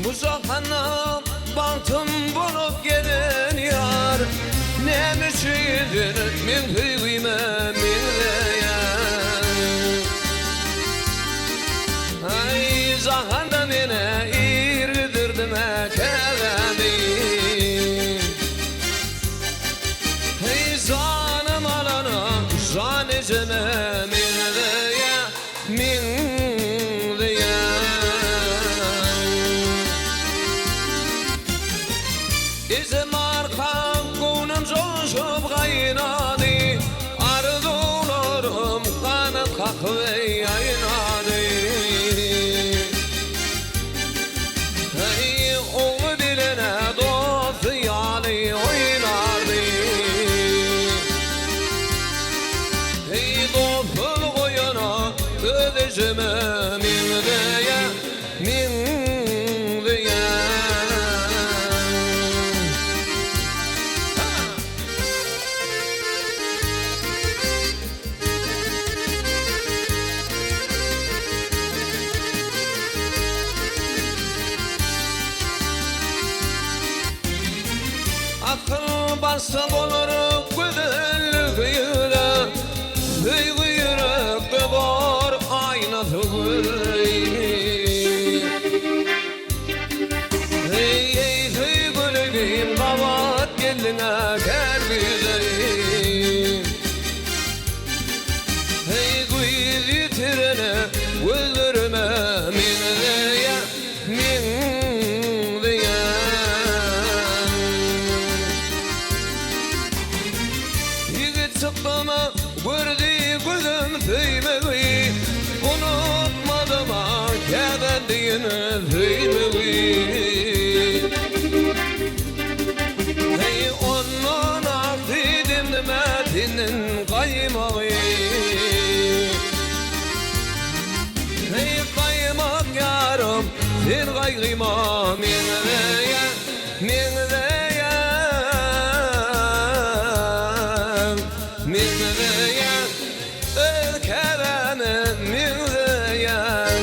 Bu zamanla baktım bulup gelen yar ne müçidir min hüyme minleyen Ay zahanda mene irdirdim kelami Hey zanım alana zan izime minleyen İzim arkam kunum coşup kaynadı Arzularım kanıp kahve yaynadı Hey oğlu bilene dostu yali oynardı Hey dostul koyana ödücüme minleye Akıl bassa olur güzel yüre Hüy yürekte var aynası Hey hey hey gülüm kavat geline gel bize Hey gül yitirene öldürme minleye Çıktığımı gördü gözüm tüymeyi Unutmadım ha kebendiğini tüymeyi Hey onun aktidim demetinin kaymağı Hey kaymak yarım sen kaygıma minleye Minleyen ülkelerin minleyen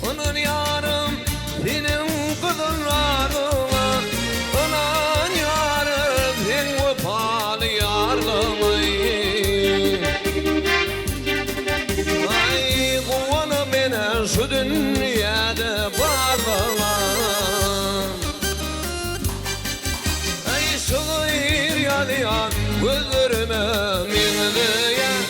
Onun yarım benim kızlarım Şu dünyada varlar Ey şuur yanıyan gözlerime minleyen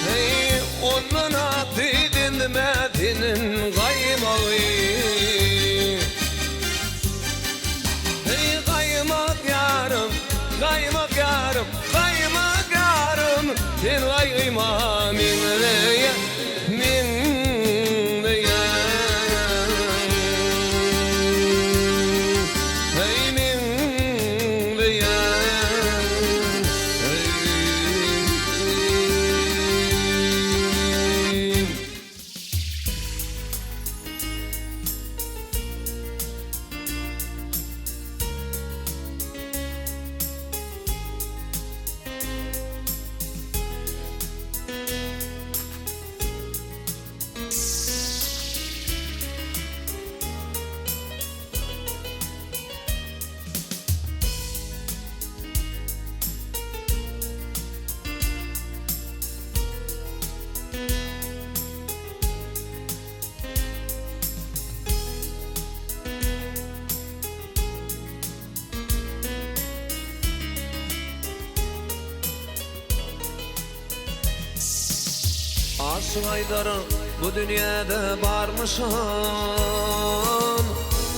Hey onun adı dinlemedinin kaymağı Hey kaymak yarım kaymak yarım Sen kayma minleye Hey minleye Aşk aydarı bu dünyada varmışım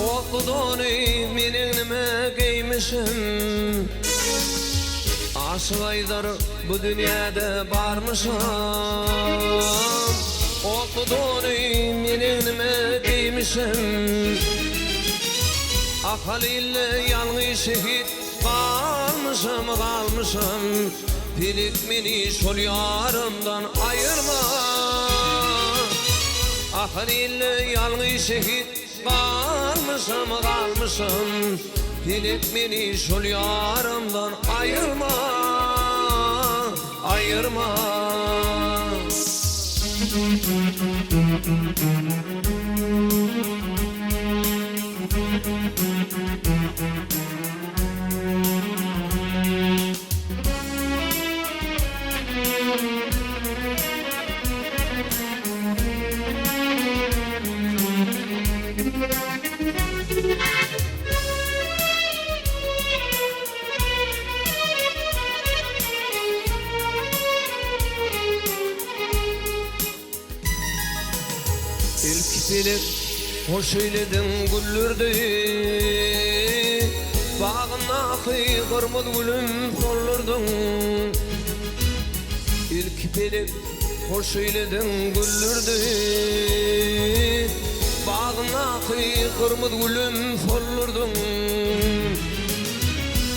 Okuduğunu minimime giymişim Aşk aydarı bu dünyada varmışım Okuduğunu minimime giymişim Akaliyle yalnız şehit kalmışım Pilik mini şol yarımdan ayırma. Ahirille yalnız şehit kalmışım. Pilik mini şol yarımdan ayırma. İlk bilip hoş eyledin güllürdü. Bağına kıymır gülüm sollurdun. İlk bilip hoş eyledin güllürdü. Bağına kıymır gülüm sollurdun.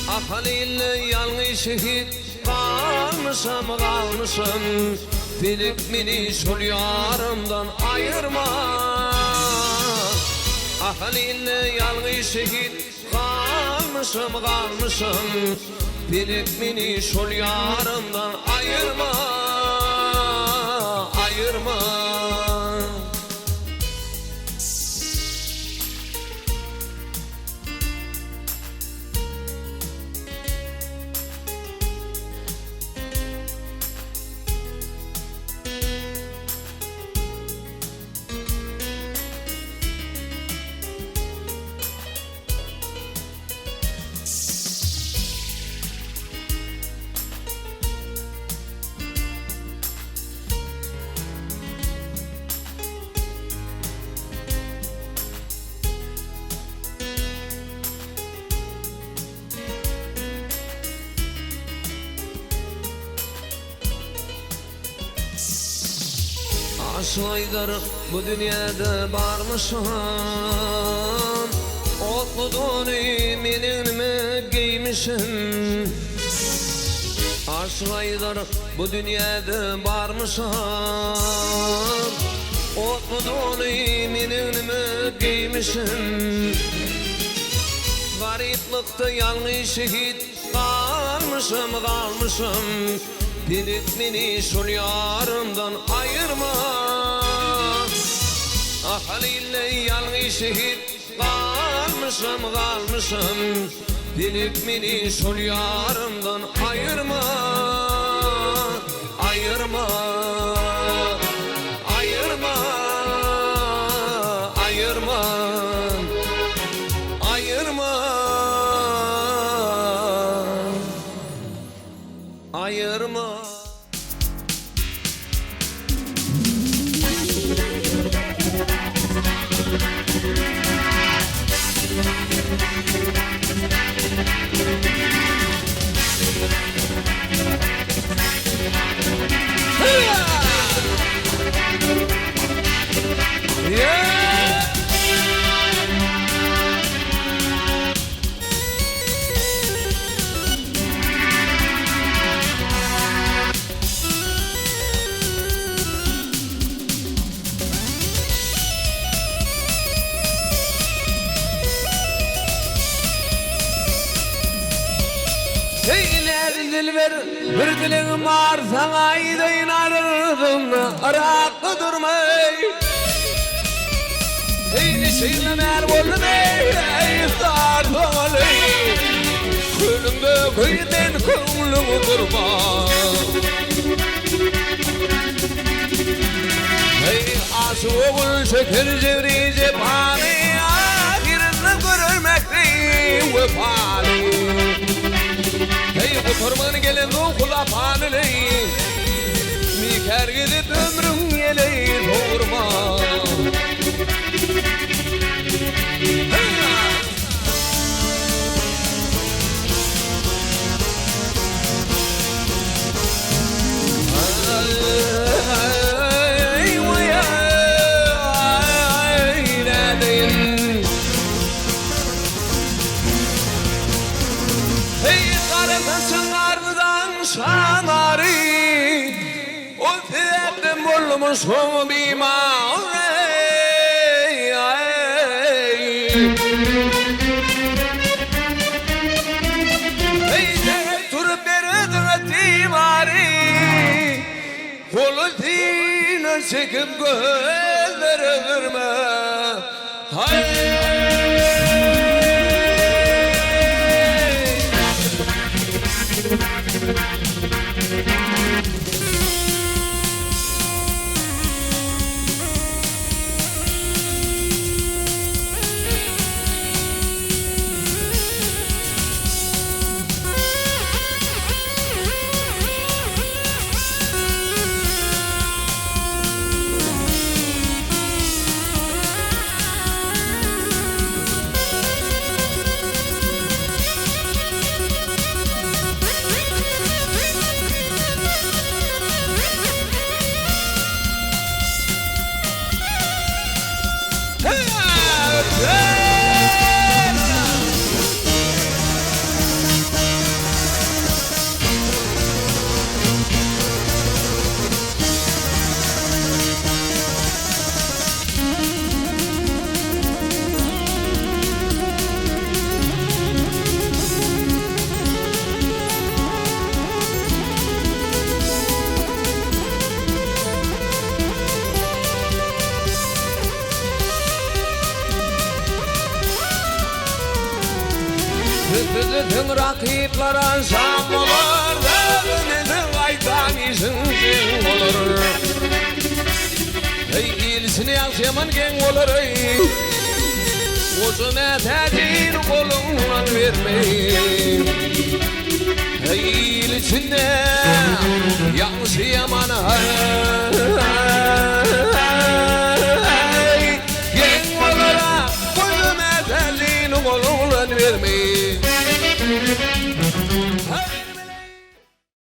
Ahaliyle yalnız şehit kalmışım. Pilik mini şol yarımdan ayırma. Ahaliyle yalnız şehit kalmışım. Pilik mini şol yarımdan ayırma. Aşaydır bu dünyada barmışım. Otlu donu minimi giymişim. Aşaydır bu dünyada barmışım. Otlu donu minimi giymişim. Gariplikte yalnız şehit kalmışım. Pilik mini şol yarımdan ayırma. Ahaliyle yalnız şehit kalmışım. Pilik mini şol yarımdan ayırma. Dilber bir dilim var sana ayda inarırdım araklı durmay. Eyni şeylemer oldu ey sar doğalı. Külümde köyden kumlumu kurma. Ey aşı oğul şeker cevri cephane. Ahirinde görülmekte vefalı. Hey kurban gelen okula paneley. Miker gidip ömrüm geley doğurma. Hey kardeşin arıdan şanarı o fiyatım olmuş o bimar durup veredin timari Kolutine çekip gözlere verme Bütün rakiplara zam olur Dağınızı aydan izin olur Hey ilisini yansıyaman gen olur Uzun etedin kolundan vermeyin Hey ilisinde yansıyaman Gen olur Uzun etedin kolundan vermeyin